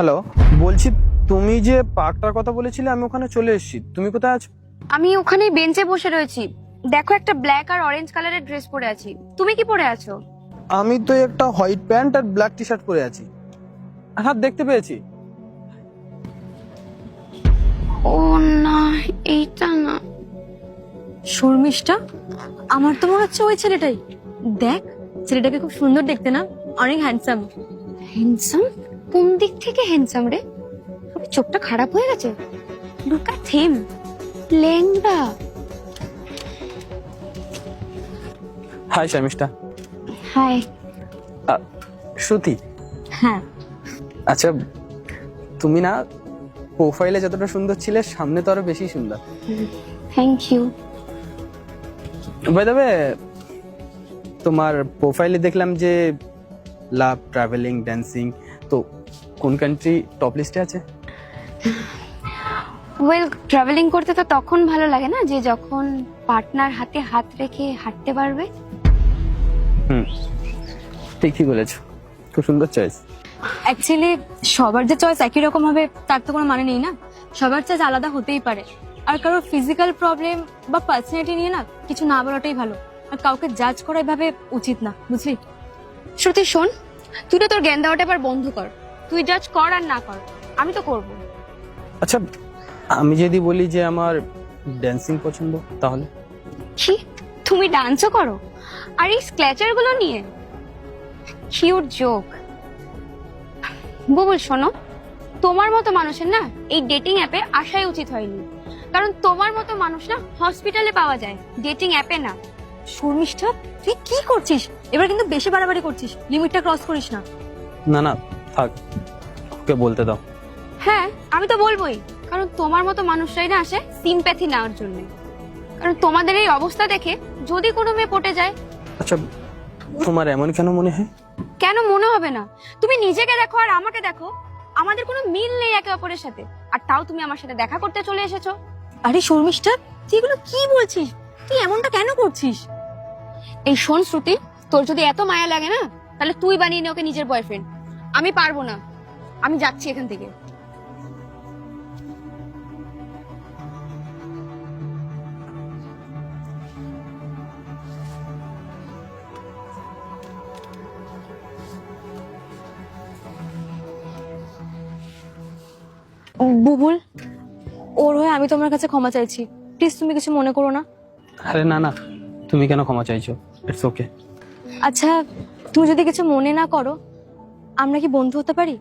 Hello, বলছি তুমি যে পার্কটার কথা বলেছিলে আমি ওখানে চলে এসেছি। তুমি কোথায় আছো? আমি ওখানে বেঞ্চে বসে রয়েছি। দেখো, একটা ব্ল্যাক আর অরেঞ্জ কালারের ড্রেস পরে আছি। তুমি কি পরে আছো? আমি তো একটা হোয়াইট প্যান্ট আর ব্ল্যাক টি শার্ট পরে আছি। হ্যাঁ, দেখতে পেয়েছি। ও না, এইটা না। শর্মিষ্ঠা, আমার তো মনে হচ্ছে ওই ছেলেটাই। দেখ, ছেলেটাকে খুব সুন্দর দেখতে না? অনেক হ্যান্ডসাম। হ্যান্ডসাম? কোন দিক থেকে হ্যান্ডসাম রে? ওর চোখটা খারাপ হয়ে গেছে। Look at him. লেংড়া। হাই শর্মিষ্ঠা। হাই। শ্রুতি। হ্যাঁ, আচ্ছা, তুমি না প্রোফাইলে যতটা সুন্দর ছিলে সামনে তো আরো বেশি সুন্দর। Thank you. By the way, তোমার প্রোফাইলে দেখলাম যে লাভ, ট্রাভেলিং, ড্যান্সিং, তো কোন কান্ট্রি টপ লিস্টে আছে? ওয়েল, ট্রাভেলিং করতে তো তখন ভালো লাগে না, যে যখন পার্টনার হাতে হাত রেখে হাঁটতে পারবে। হুম, ঠিকই বলেছো, খুব সুন্দর চয়েস। অ্যাকচুয়ালি সবার যে চয়েস একই রকম হবে তার তো কোনো মানে নেই না। সবার চয়েস আলাদা হতেই পারে। আর কারোর ফিজিক্যাল প্রবলেম বা পার্সোনালিটি নিয়ে না কিছু না বলাটাই ভালো। আর কাউকে জাজ করা এভাবে উচিত না, বুঝলি? শ্রুতি শোন, তুই তো তোর জ্ঞান দেওয়াটা এবার বন্ধ কর। তুই জাজ কর আর না কর, আমি তো করব। আচ্ছা, আমি যদি বলি যে আমার ড্যান্সিং পছন্দ, তাহলে? কি, তুমি ডান্সও করো? আর এই স্ক্ল্যাচার গুলো নিয়ে? Cute joke. বুবুল শোনো, তোমার মতো মানুষের না এই ডেটিং অ্যাপে আসাই উচিত হয়নি। কারণ তোমার মতো মানুষ না হসপিটালে পাওয়া যায়, ডেটিং অ্যাপে না। শর্মিষ্ঠা, তুই কি করছিস? এবার কিন্তু বেশি বাড়াবাড়ি করছিস। লিমিটটা ক্রস করিস না। না না, থাক, ওকে বলতে দাও। হ্যাঁ, আমি তো বলবোই। কারণ তোমার মতো মানুষরাই না আসে সিম্প্যাথি নেওয়ার জন্য। কারণ তোমাদের এই অবস্থা দেখে যদি কোনো মেয়ে পটে যায়। আচ্ছা, তোমার এমন কেন মনে হয়? কেন মনে হবে না? তুমি নিজেকে দেখো আর আমাকে দেখো, আমাদের কোনো মিল নেই একে অপরের সাথে। আর তাও তুমি আমার সাথে দেখা করতে চলে এসেছো। আরে শর্মিষ্ঠা, তুই এগুলো কি বলছিস? তুই এমনটা কেন করছিস? এই শোন শ্রুতি, তোর যদি এত মায়া লাগে না, তাহলে তুই বানিয়ে নে ওকে নিজের বয়ফ্রেন্ড। আমি পারবো না, আমি যাচ্ছি এখান থেকে। বুবুল, ওর হয়ে আমি তোমার কাছে ক্ষমা চাইছি। প্লিজ তুমি কিছু মনে করো না। আরে না না, তুমি কেন ক্ষমা চাইছো? It's okay. আচ্ছা, তুমি যদি কিছু মনে না করো, আমরা কি বন্ধু হতে পারি?